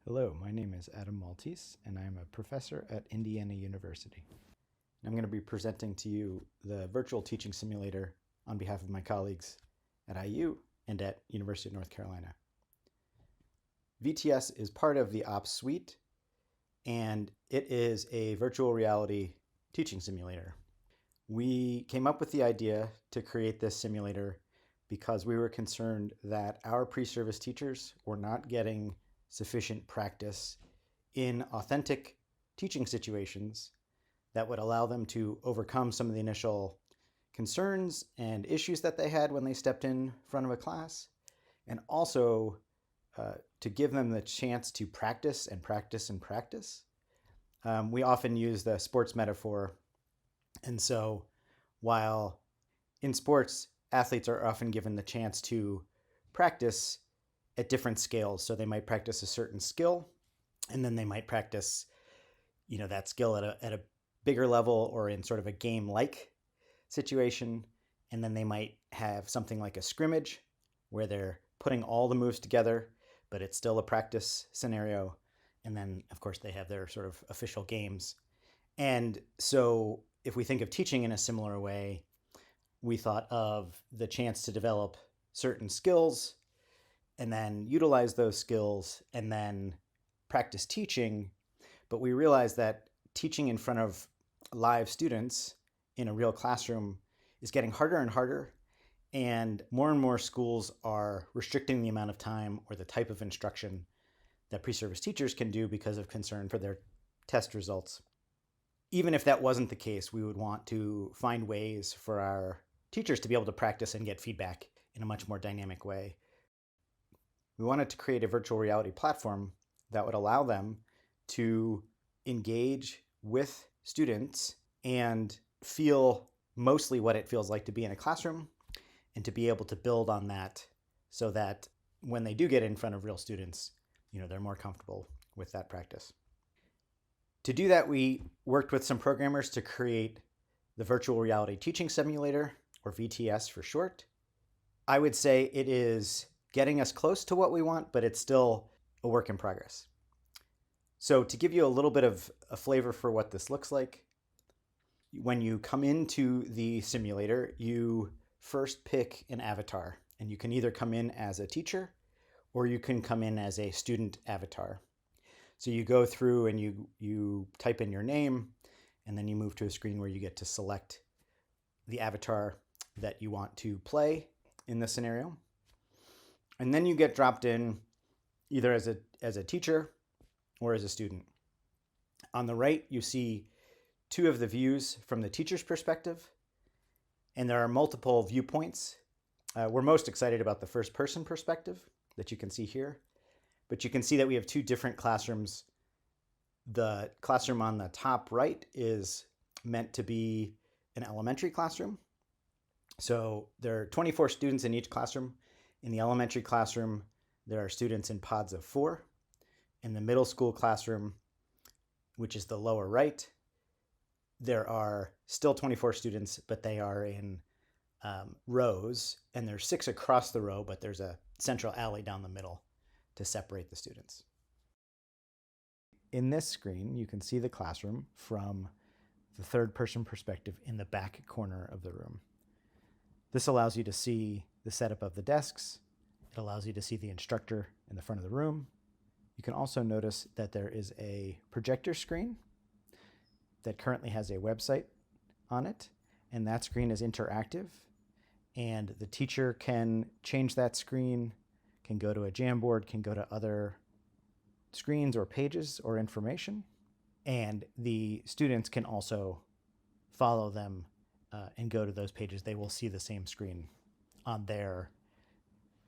Hello, my name is Adam Maltese, and I'm a professor at Indiana University. I'm going to be presenting to you the virtual teaching simulator on behalf of my colleagues at IU and at University of North Carolina. VTS is part of the Ops suite, and it is a virtual reality teaching simulator. We came up with the idea to create this simulator because we were concerned that our pre-service teachers were not getting sufficient practice in authentic teaching situations that would allow them to overcome some of the initial concerns and issues that they had when they stepped in front of a class, and also to give them the chance to practice and practice and practice. We often use the sports metaphor. And so while in sports, athletes are often given the chance to practice at different scales. So they might practice a certain skill, and then they might practice, that skill at a bigger level or in sort of a game-like situation. And then they might have something like a scrimmage where they're putting all the moves together, but it's still a practice scenario. And then, of course, they have their sort of official games. And so if we think of teaching in a similar way, we thought of the chance to develop certain skills and then utilize those skills and then practice teaching. But we realized that teaching in front of live students in a real classroom is getting harder and harder. And more schools are restricting the amount of time or the type of instruction that pre-service teachers can do because of concern for their test results. Even if that wasn't the case, we would want to find ways for our teachers to be able to practice and get feedback in a much more dynamic way. We wanted to create a virtual reality platform that would allow them to engage with students and feel mostly what it feels like to be in a classroom, and to be able to build on that so that when they do get in front of real students, they're more comfortable with that practice. To do that, we worked with some programmers to create the Virtual Reality Teaching Simulator, or VTS for short. I would say it is getting us close to what we want, but it's still a work in progress. So to give you a little bit of a flavor for what this looks like, when you come into the simulator, you first pick an avatar, and you can either come in as a teacher or you can come in as a student avatar. So you go through and you type in your name, and then you move to a screen where you get to select the avatar that you want to play in the scenario. And then you get dropped in either as a teacher or as a student. On the right, you see two of the views from the teacher's perspective, and there are multiple viewpoints. We're most excited about the first person perspective that you can see here, but you can see that we have two different classrooms. The classroom on the top right is meant to be an elementary classroom. So there are 24 students in each classroom. In the elementary classroom, there are students in pods of 4. In the middle school classroom, which is the lower right, there are still 24 students, but they are in rows, and there's 6 across the row, but there's a central alley down the middle to separate the students. In this screen, you can see the classroom from the third person perspective in the back corner of the room. This allows you to see the setup of the desks. It allows you to see the instructor in the front of the room. You can also notice that there is a projector screen that currently has a website on it, and that screen is interactive, and the teacher can change that screen, can go to a Jamboard, can go to other screens or pages or information, and the students can also follow them and go to those pages. They will see the same screen on their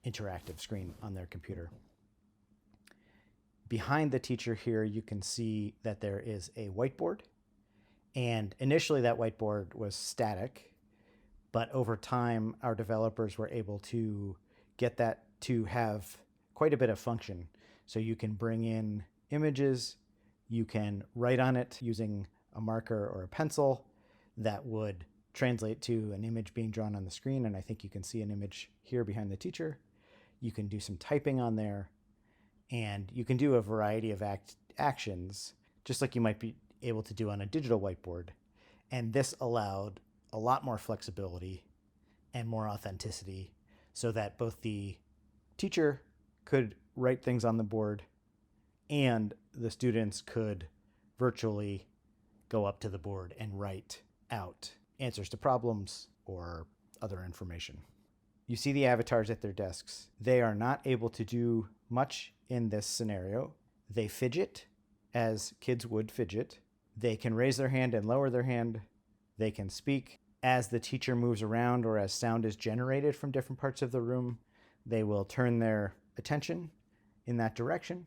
interactive screen on their computer. Behind the teacher here, you can see that there is a whiteboard. And initially that whiteboard was static, but over time our developers were able to get that to have quite a bit of function. So you can bring in images, you can write on it using a marker or a pencil that would translate to an image being drawn on the screen. And I think you can see an image here behind the teacher. You can do some typing on there. And you can do a variety of actions, just like you might be able to do on a digital whiteboard. And this allowed a lot more flexibility and more authenticity so that both the teacher could write things on the board and the students could virtually go up to the board and write out answers to problems or other information. You see the avatars at their desks. They are not able to do much in this scenario. They fidget as kids would fidget. They can raise their hand and lower their hand. They can speak. As the teacher moves around or as sound is generated from different parts of the room, they will turn their attention in that direction.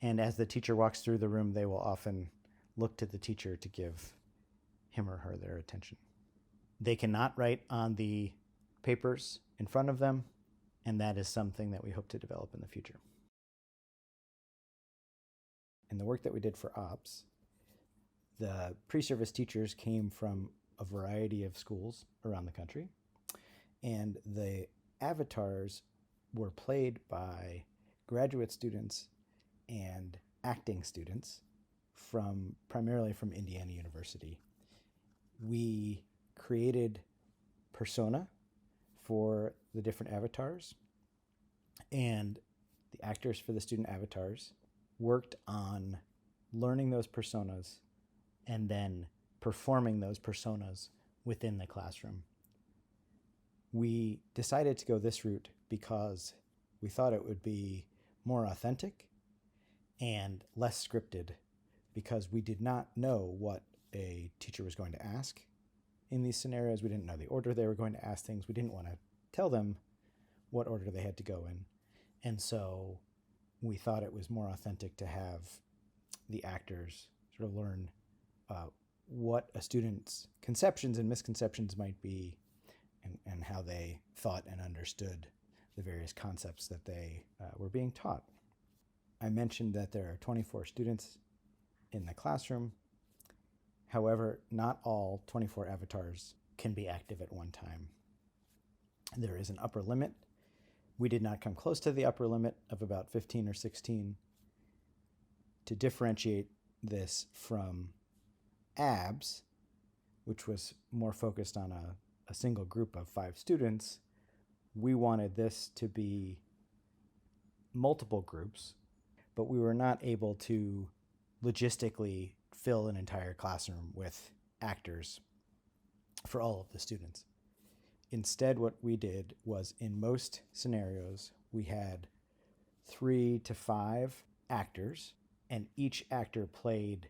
And as the teacher walks through the room, they will often look to the teacher to give him or her their attention. They cannot write on the papers in front of them, and that is something that we hope to develop in the future. In the work that we did for OPS, the pre-service teachers came from a variety of schools around the country, and the avatars were played by graduate students and acting students primarily from Indiana University. We created persona for the different avatars, and the actors for the student avatars worked on learning those personas and then performing those personas within the classroom. We decided to go this route because we thought it would be more authentic and less scripted, because we did not know what a teacher was going to ask in these scenarios. We didn't know the order they were going to ask things. We didn't want to tell them what order they had to go in. And so we thought it was more authentic to have the actors sort of learn what a student's conceptions and misconceptions might be, and how they thought and understood the various concepts that they were being taught. I mentioned that there are 24 students in the classroom. However, not all 24 avatars can be active at one time. There is an upper limit. We did not come close to the upper limit of about 15 or 16. To differentiate this from ABS, which was more focused on a single group of 5 students, we wanted this to be multiple groups, but we were not able to logistically fill an entire classroom with actors for all of the students. Instead, what we did was, in most scenarios, we had 3 to 5 actors, and each actor played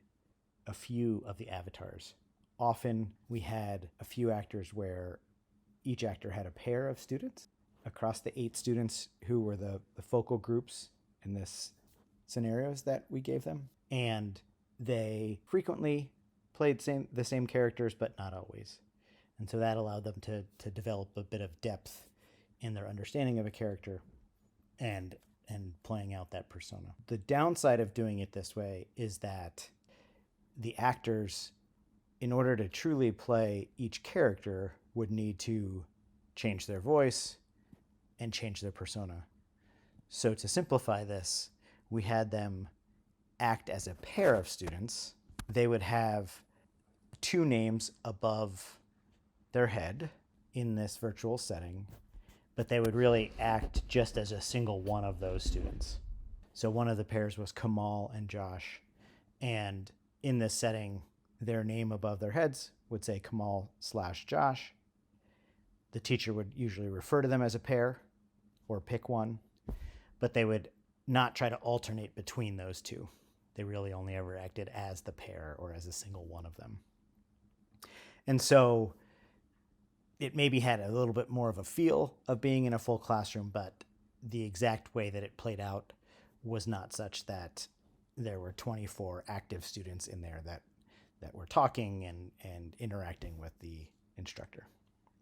a few of the avatars. Often we had a few actors where each actor had a pair of students. Across the 8 students who were the focal groups in this scenarios that we gave them, and they frequently played the same characters, but not always. And so that allowed them to develop a bit of depth in their understanding of a character and playing out that persona. The downside of doing it this way is that the actors, in order to truly play each character, would need to change their voice and change their persona. So to simplify this, we had them act as a pair of students. They would have 2 names above their head in this virtual setting, but they would really act just as a single one of those students. So one of the pairs was Kamal and Josh, and in this setting, their name above their heads would say Kamal/Josh. The teacher would usually refer to them as a pair or pick one, but they would not try to alternate between those two. They really only ever acted as the pair or as a single one of them. And so it maybe had a little bit more of a feel of being in a full classroom, but the exact way that it played out was not such that there were 24 active students in there that were talking and interacting with the instructor.